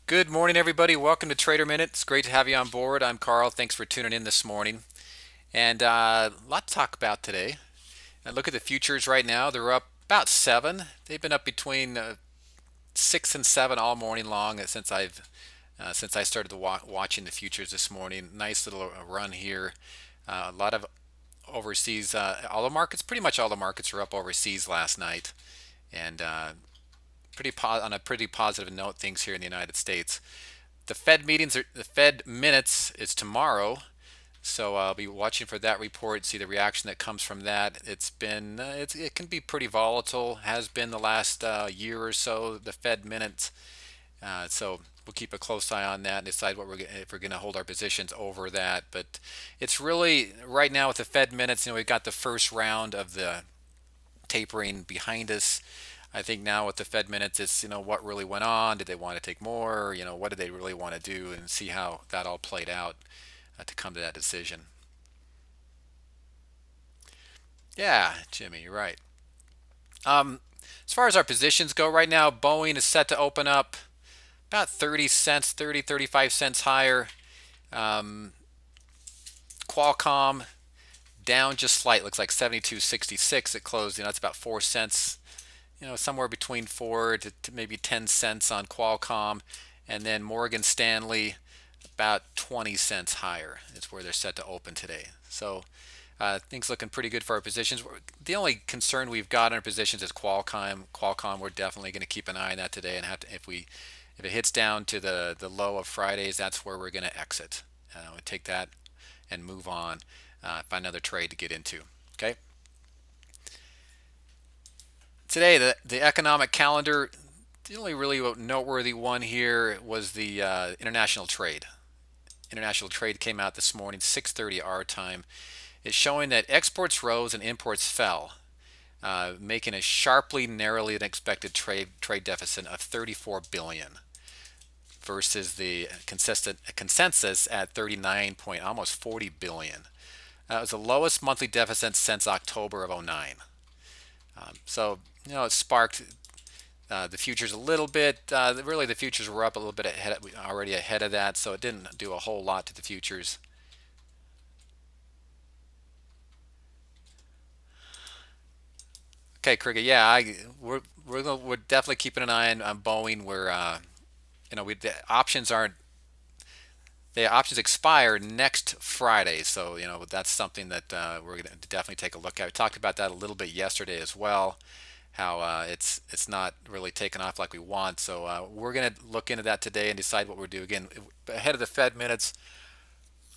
Good morning, everybody. Welcome to Trader Minute. It's great to have you on board. I'm Carl. Thanks for tuning in this morning. And a lot to talk about today. Look at the futures right now. They're up about seven. They've been up between 6 and 7 all morning long since I started watching the futures this morning. Nice little run here. A lot of overseas. Pretty much all the markets were up overseas last night, and on a pretty positive note, things here in the United States. The Fed minutes is tomorrow, so I'll be watching for that report, see the reaction that comes from that. It can be pretty volatile, has been the last year or so, the Fed minutes. So we'll keep a close eye on that and decide if we're going to hold our positions over that. But it's really right now with the Fed minutes. We've got the first round of the tapering behind us. I think now with the Fed minutes, it's what really went on. Did they want to take more? What did they really want to do, and see how that all played out to come to that decision. Yeah, Jimmy, you're right. As far as our positions go right now, Boeing is set to open up about 30 cents, 30, 35 cents higher. Um, Qualcomm down just slight, looks like 72.66 it closed. That's about 4 cents, somewhere between 4 to maybe 10 cents on Qualcomm. And then Morgan Stanley about 20 cents higher is where they're set to open today. So things looking pretty good for our positions. The only concern we've got in our positions is Qualcomm. Qualcomm, we're definitely going to keep an eye on that today, and if it hits down to the low of Fridays, that's where we're going to exit. We take that and move on, find another trade to get into. Okay. Today, the economic calendar. The only really noteworthy one here was the international trade. International trade came out this morning, 6:30 our time. It's showing that exports rose and imports fell, making a sharply, narrowly than expected trade deficit of 34 billion versus the consistent consensus at 39 point almost 40 billion. It was the lowest monthly deficit since October of '09. So it sparked the futures a little bit. Really, the futures were up a little bit already ahead of that, so it didn't do a whole lot to the futures. Okay, Cricket. Yeah, we're definitely keeping an eye on Boeing. Where the options expire next Friday, so that's something that we're going to definitely take a look at. We talked about that a little bit yesterday as well, how it's not really taken off like we want. So we're going to look into that today and decide what we're doing. Again, ahead of the Fed minutes.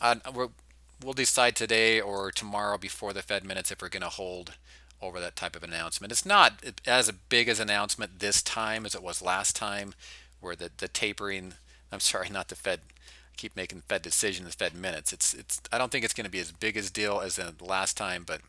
We'll decide today or tomorrow before the Fed minutes if we're going to hold over that type of announcement. It's not as big as an announcement this time as it was last time, where the tapering. I'm sorry, not the Fed. I keep making Fed decisions, Fed minutes. It's. I don't think it's going to be as big as deal as the last time, but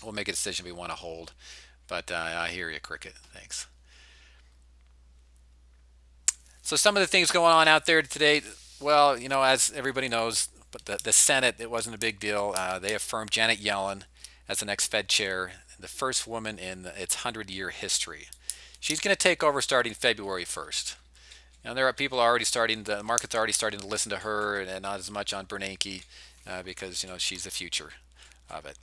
we'll make a decision we want to hold. But I hear you, Cricket. Thanks. So some of the things going on out there today, well, as everybody knows, but the Senate, it wasn't a big deal. They affirmed Janet Yellen as the next Fed chair, the first woman in its 100-year history. She's going to take over starting February 1st. There are people the market's already starting to listen to her and not as much on Bernanke because, she's the future of it.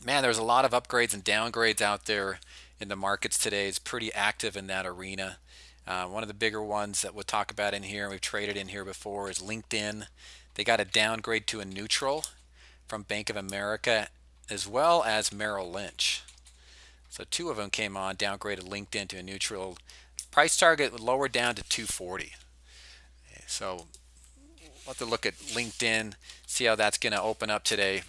Man, there's a lot of upgrades and downgrades out there in the markets today. It's pretty active in that arena. One of the bigger ones that we'll talk about in here, and we've traded in here before, is LinkedIn. They got a downgrade to a neutral from Bank of America as well as Merrill Lynch. So two of them came on, downgraded LinkedIn to a neutral. Price target lowered down to 240. So we'll have to look at LinkedIn, see how that's going to open up today.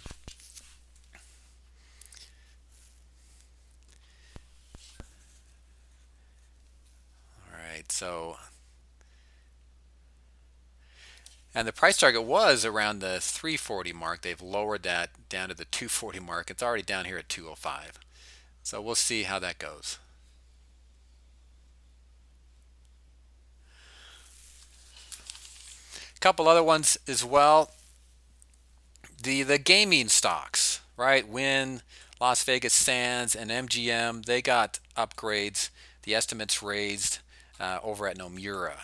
All right, so and the price target was around the 340 mark. They've lowered that down to the 240 mark. It's already down here at 205. So we'll see how that goes. A couple other ones as well. The gaming stocks, right? Wynn, Las Vegas Sands, and MGM, they got upgrades. The estimates raised over at Nomura.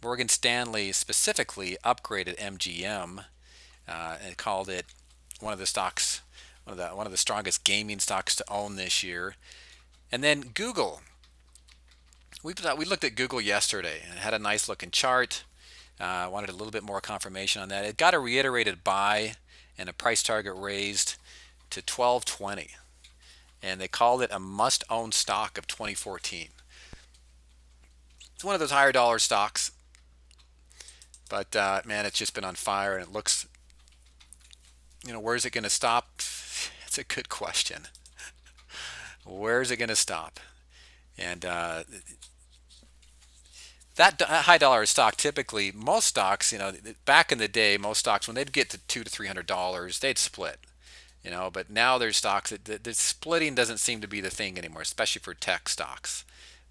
Morgan Stanley specifically upgraded MGM and called it one of the stocks, one of the strongest gaming stocks to own this year. And then Google, we looked at Google yesterday and it had a nice looking chart. Wanted a little bit more confirmation on that. It got a reiterated buy and a price target raised to 12.20, and they called it a must-own stock of 2014. It's one of those higher dollar stocks, but man, it's just been on fire, and it looks, where's it going to stop? It's a good question. Where's it going to stop? And that high dollar stock, typically most stocks, back in the day, most stocks when they'd get to $200 to $300, they'd split. But now there's stocks that the splitting doesn't seem to be the thing anymore, especially for tech stocks.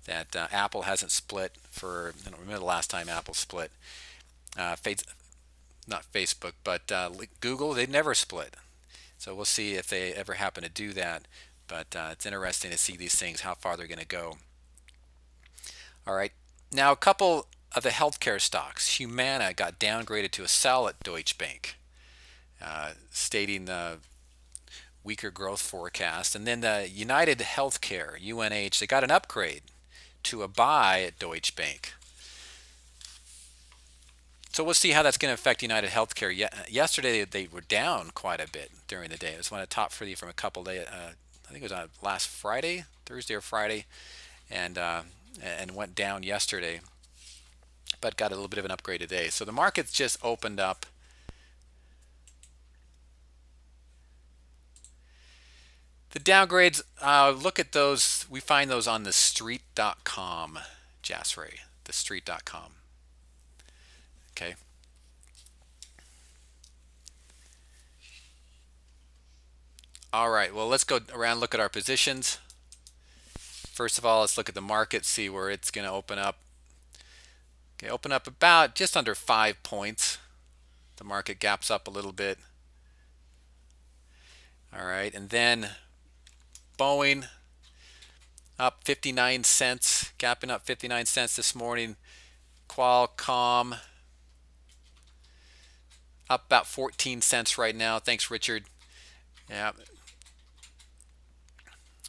That Apple hasn't split for, I don't remember the last time Apple split. Not Facebook, but Google, they never split. So we'll see if they ever happen to do that. But it's interesting to see these things, how far they're going to go. All right. Now, a couple of the healthcare stocks. Humana got downgraded to a sell at Deutsche Bank, stating the weaker growth forecast. And then the United Healthcare, UNH, they got an upgrade to a buy at Deutsche Bank. So we'll see how that's going to affect United Healthcare. Yesterday they were down quite a bit during the day. It was one of the top 30 from a couple days. I think it was on last Friday, Thursday or Friday, and went down yesterday, but got a little bit of an upgrade today. So the market's just opened up. The downgrades, look at those. We find those on the street.com, Jasray, the street.com. Okay. All right, well, let's go around and look at our positions. First of all, let's look at the market, see where it's going to open up. Okay, open up about just under 5 points. The market gaps up a little bit. All right, and then Boeing up 59 cents, gapping up 59 cents this morning. Qualcomm up about 14 cents right now. Thanks, Richard. Yeah,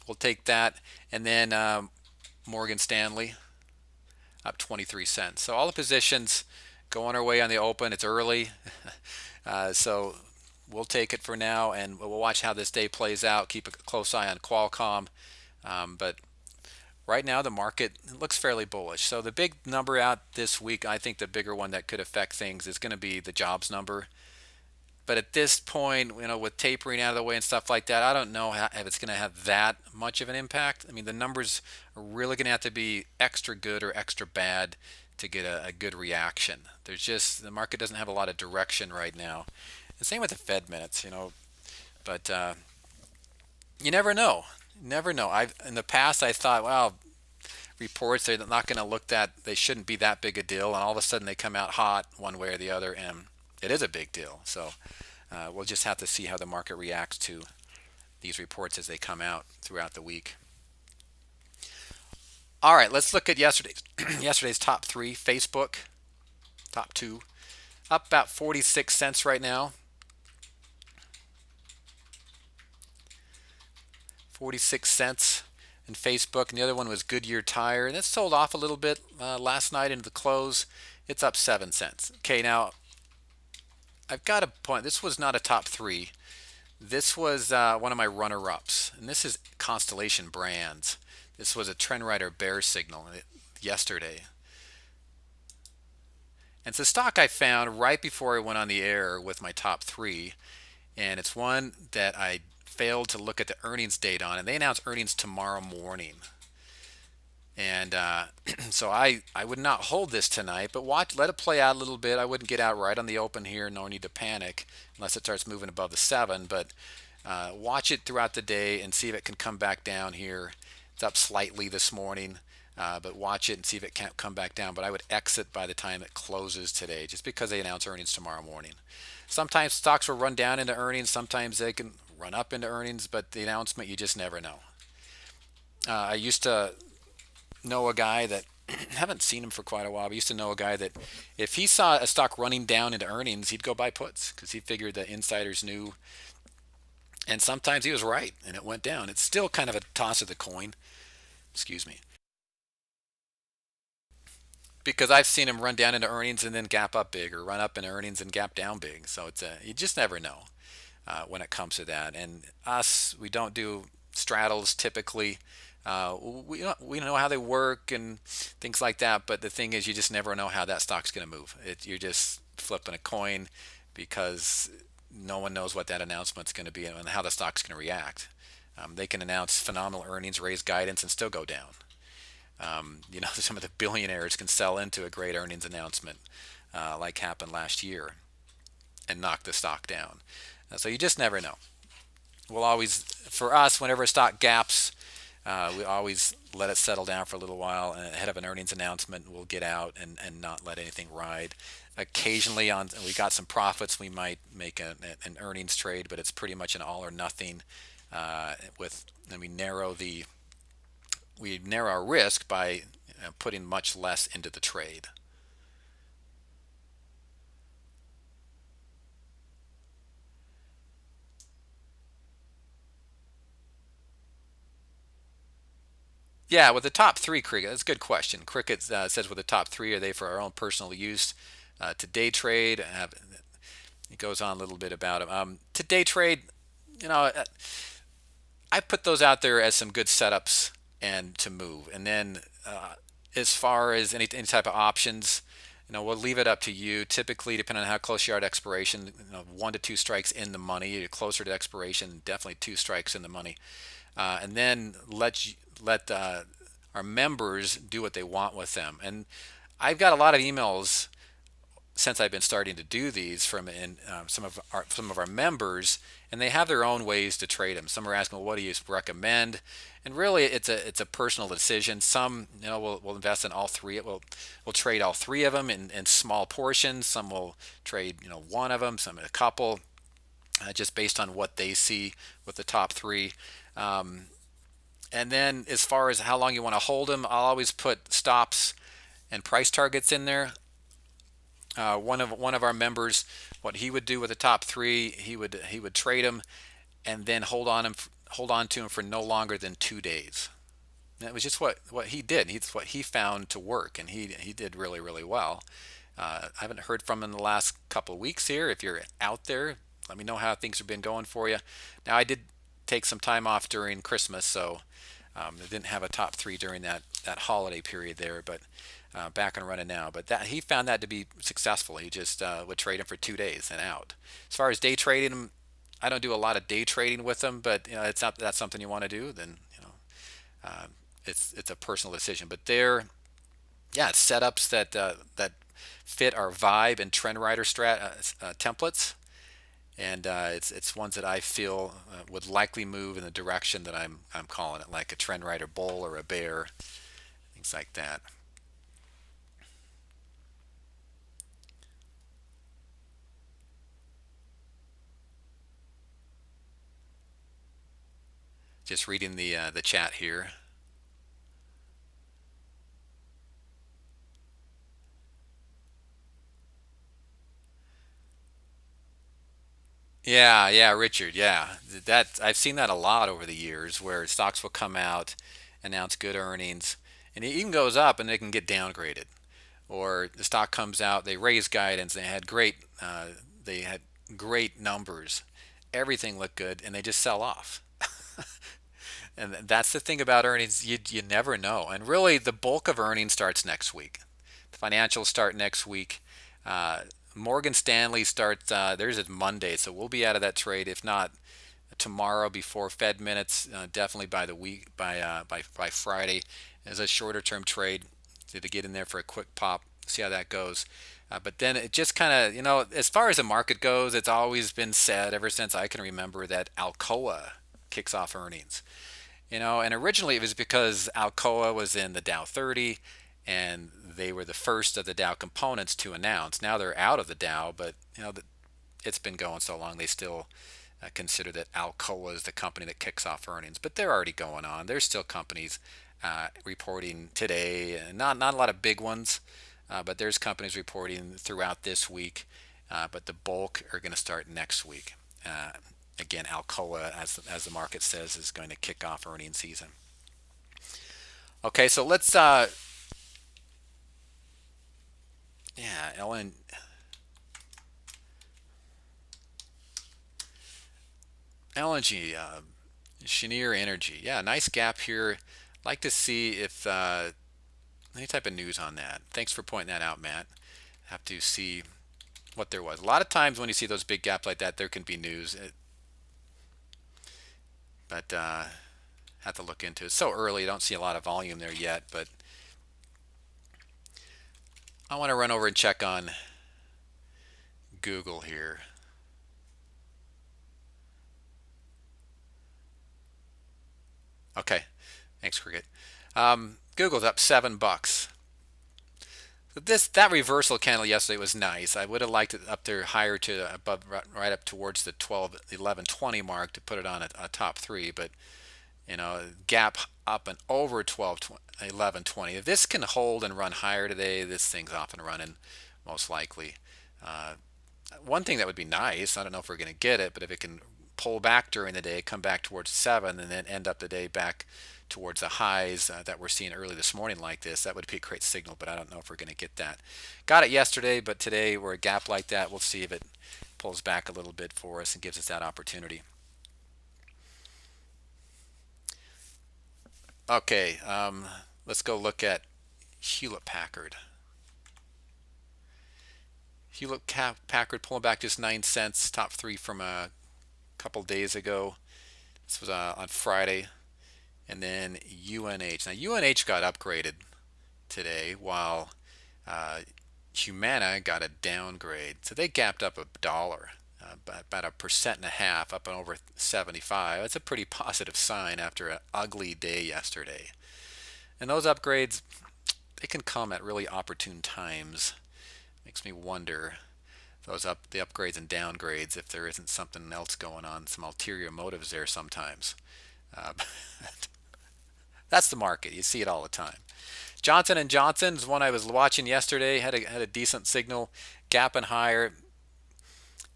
we'll take that. And then Morgan Stanley up 23 cents. So all the positions going our way on the open. It's early, so we'll take it for now, and we'll watch how this day plays out. Keep a close eye on Qualcomm, but right now the market looks fairly bullish. So the big number out this week, I think the bigger one that could affect things is going to be the jobs number. But at this point, with tapering out of the way and stuff like that, I don't know if it's going to have that much of an impact. I mean, the numbers are really going to have to be extra good or extra bad to get a good reaction. The market doesn't have a lot of direction right now. The same with the Fed minutes, but you never know. Never know. In the past I thought, well, reports they're not going to they shouldn't be that big a deal, and all of a sudden they come out hot one way or the other, and it is a big deal. So we'll just have to see how the market reacts to these reports as they come out throughout the week. All right, let's look at yesterday's top three. Facebook, top two, up about 46 cents right now. 46 cents in Facebook, and the other one was Goodyear Tire, and it sold off a little bit last night into the close. It's up 7 cents. Okay, now I've got a point. This was not a top three. This was one of my runner-ups, and this is Constellation Brands. This was a TrendRider bear signal yesterday. And it's a stock I found right before I went on the air with my top three, and it's one that I failed to look at the earnings date on, and they announce earnings tomorrow morning. And so I would not hold this tonight, but let it play out a little bit. I wouldn't get out right on the open here. No need to panic unless it starts moving above the 7. But watch it throughout the day and see if it can come back down here. It's up slightly this morning, but watch it and see if it can't come back down. But I would exit by the time it closes today, just because they announce earnings tomorrow morning. Sometimes stocks will run down into earnings. Sometimes they can run up into earnings, but the announcement, you just never know. I used to know a guy that Haven't seen him for quite a while. We used to know a guy that if he saw a stock running down into earnings, he'd go buy puts because he figured that insiders knew. And sometimes he was right, and it went down. It's still kind of a toss of the coin. Excuse me, because I've seen him run down into earnings and then gap up big, or run up in earnings and gap down big. So you just never know when it comes to that. And us, we don't do straddles typically. We know how they work and things like that. But the thing is, you just never know how that stock's going to move. You're just flipping a coin because no one knows what that announcement's going to be and how the stock's going to react. They can announce phenomenal earnings, raise guidance, and still go down. Some of the billionaires can sell into a great earnings announcement, like happened last year, and knock the stock down. So you just never know. We'll always, for us, whenever a stock gaps, we always let it settle down for a little while, and ahead of an earnings announcement, we'll get out and not let anything ride. Occasionally, on we got some profits, we might make an earnings trade, but it's pretty much an all or nothing. With and we narrow our risk by putting much less into the trade. Yeah, with the top three, cricket. That's a good question. Cricket says with the top three, are they for our own personal use to day trade? It goes on a little bit about them. To day trade, you know, I put those out there as some good setups and to move. And then as far as any type of options, we'll leave it up to you. Typically, depending on how close you are to expiration, 1 to 2 strikes in the money. You're closer to expiration, definitely 2 strikes in the money. And then let our members do what they want with them. And I've got a lot of emails since I've been starting to do these from some of our members, and they have their own ways to trade them. Some are asking, well, what do you recommend? And really, it's a personal decision. Some will invest in all three. We'll trade all three of them in small portions. Some will trade one of them, some a couple, just based on what they see with the top three. And then as far as how long you want to hold them, I'll always put stops and price targets in there. One of our members, what he would do with the top three, he would trade them and then hold on to him for no longer than 2 days. And that was just what he did. It's what he found to work, and he did really really well. I haven't heard from him in the last couple of weeks here. If you're out there, let me know how things have been going for you. Now I did take some time off during Christmas, so I didn't have a top three during that holiday period there, but back and running now. But that he found that to be successful. He just would trade them for 2 days and out. As far as day trading them, I don't do a lot of day trading with them, but it's not that's something you want to do, then it's a personal decision. But yeah, it's setups that fit our vibe and trend rider templates, and it's ones that I feel would likely move in the direction that I'm calling it, like a trend rider bull or a bear, things like that. Just reading the chat here. Yeah, yeah, Richard. Yeah, that I've seen that a lot over the years, where stocks will come out, announce good earnings, and it even goes up, and they can get downgraded. Or the stock comes out, they raise guidance, they had great numbers, everything looked good, and they just sell off. And that's the thing about earnings, you never know. And really, the bulk of earnings starts next week. The financials start next week. Uh, Morgan Stanley starts theirs is Monday, so we'll be out of that trade. If not tomorrow before Fed minutes, definitely by the week by Friday, as a shorter term trade to get in there for a quick pop, see how that goes. But then it just kind of, as far as the market goes, it's always been said ever since I can remember that Alcoa kicks off earnings. And originally it was because Alcoa was in the Dow 30 and they were the first of the Dow components to announce. Now they're out of the Dow, but it's been going so long they still consider that Alcoa is the company that kicks off earnings. But they're already going on. There's still companies reporting today. Not a lot of big ones, but there's companies reporting throughout this week. But the bulk are going to start next week. Again, Alcoa, as the market says, is going to kick off earnings season. Okay, so let's yeah, LNG, Cheniere Energy. Yeah, nice gap here. Like to see if any type of news on that. Thanks for pointing that out, Matt. Have to see what there was. A lot of times when you see those big gaps like that, there can be news, but have to look into it. It's so early, I don't see a lot of volume there yet, but I want to run over and check on Google here. Okay, thanks, Cricket. Google's up $7. So that reversal candle yesterday was nice. I would have liked it up there higher to above, right up towards the 12, 11, 20 mark to put it on a top three, but gap up and over 12, 11, 20. If this can hold and run higher today, this thing's off and running, most likely. Uh, One thing that would be nice, I don't know if we're going to get it, but if it can pull back during the day, come back towards 7, and then end up the day back towards the highs that we're seeing early this morning like this, that would be a great signal, but I don't know if we're going to get that. Got it yesterday, but today we're a gap like that. We'll see if it pulls back a little bit for us and gives us that opportunity. Okay, let's go look at Hewlett Packard. Hewlett Packard pulling back just 9 cents, top three from a couple days ago. This was on Friday. And then UNH. Now, UNH got upgraded today while Humana got a downgrade. So they gapped up $1, about 1.5%, up and over 75. That's a pretty positive sign after an ugly day yesterday. And those upgrades, they can come at really opportune times. Makes me wonder the upgrades and downgrades if there isn't something else going on, some ulterior motives there sometimes. Uh, that's the market. You see it all the time. Johnson and Johnson is one I was watching yesterday. Had a decent signal, gapping higher.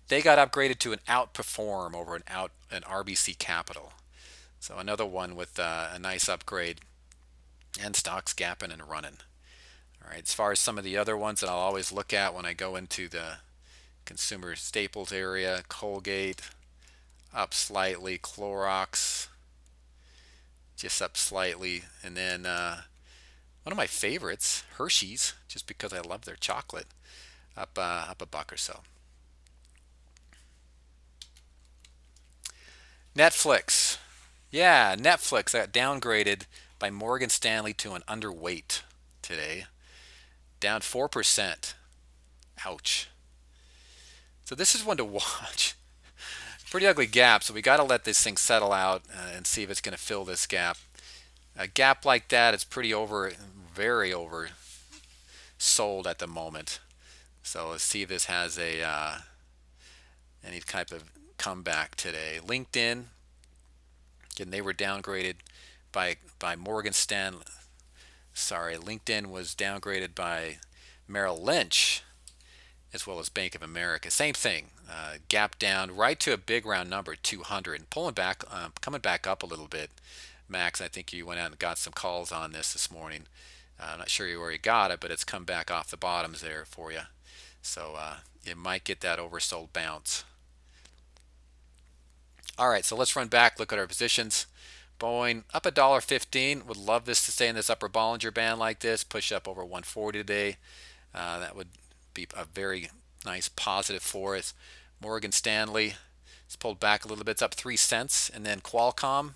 They got upgraded to an outperform over an RBC Capital. So another one with a nice upgrade, and stocks gapping and running. All right. As far as some of the other ones that I'll always look at when I go into the consumer staples area, Colgate up slightly, Clorox just up slightly, and then one of my favorites, Hershey's, just because I love their chocolate, up a buck or so. Netflix, yeah, Netflix got downgraded by Morgan Stanley to an underweight today, down 4%. Ouch. So this is one to watch. Pretty ugly gap, so we got to let this thing settle out and see if it's going to fill this gap. A gap like that is very over sold at the moment. So let's see if this has any type of comeback today. LinkedIn, again, they were downgraded by Morgan Stanley. Sorry, LinkedIn was downgraded by Merrill Lynch as well as Bank of America. Same thing, gap down right to a big round number, 200, pulling back, coming back up a little bit. Max, I think you went out and got some calls on this morning. I'm not sure where you got it, but it's come back off the bottoms there for you. So you might get that oversold bounce. All right, so let's run back, look at our positions. Boeing up $1.15. Would love this to stay in this upper Bollinger Band like this, push up over 140 today. That would be a very nice positive for us. Morgan Stanley, it's pulled back a little bit. It's up 3 cents. And then Qualcomm,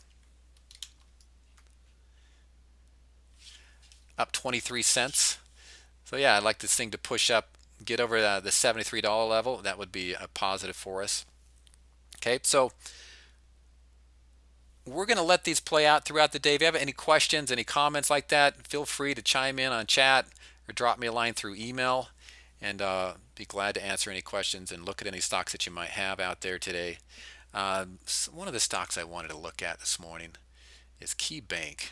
up 23 cents. So yeah, I'd like this thing to push up, get over the $73 level. That would be a positive for us. Okay, so we're going to let these play out throughout the day. If you have any questions, any comments like that, feel free to chime in on chat or drop me a line through email, and be glad to answer any questions and look at any stocks that you might have out there today. One of the stocks I wanted to look at this morning is KeyBank.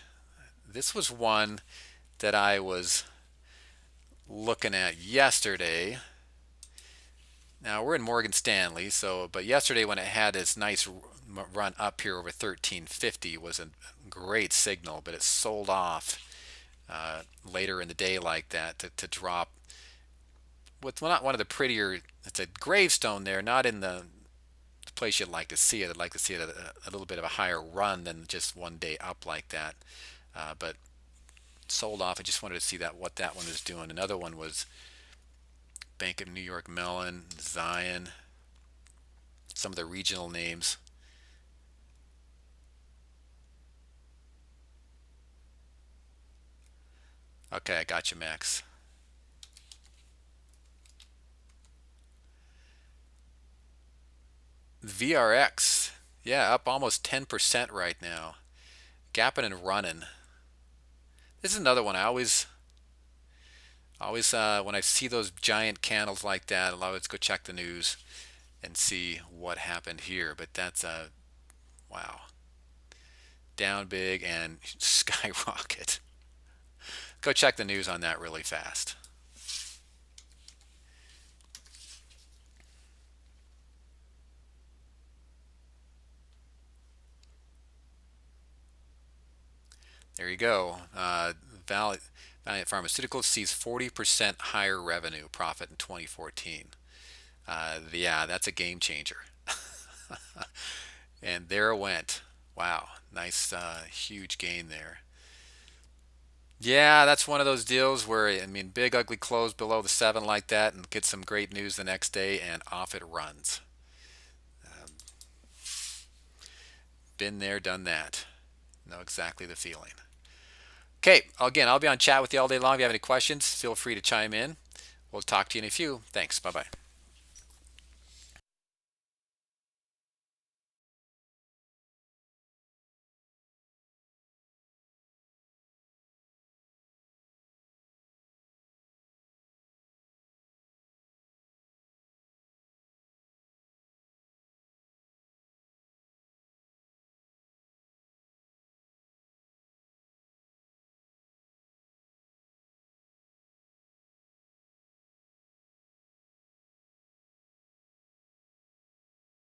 this was one that I was looking at yesterday. Now we're in Morgan Stanley, so but yesterday when it had its nice run up here over 1350 was a great signal, but it sold off later in the day like that to drop with not one of the prettier. It's a gravestone there, not in the place you'd like to see it. I'd like to see it at a little bit of a higher run than just one day up like that. But sold off. I just wanted to see that what that one was doing. Another one was Bank of New York Mellon, Zion, some of the regional names. Okay, I got you, Max. VRX, yeah, up almost 10% right now. Gapping and running. This is another one. I always, when I see those giant candles like that, I always go check the news and see what happened here. But that's wow, down big and skyrocket. Go check the news on that really fast. There you go. Valiant Pharmaceuticals sees 40% higher revenue profit in 2014. Yeah, that's a game changer. And there it went. Wow, nice, huge gain there. Yeah, that's one of those deals where, I mean, big ugly close below the seven like that and get some great news the next day and off it runs. Been there, done that. Know exactly the feeling. Okay, again, I'll be on chat with you all day long. If you have any questions, feel free to chime in. We'll talk to you in a few. Thanks. Bye bye.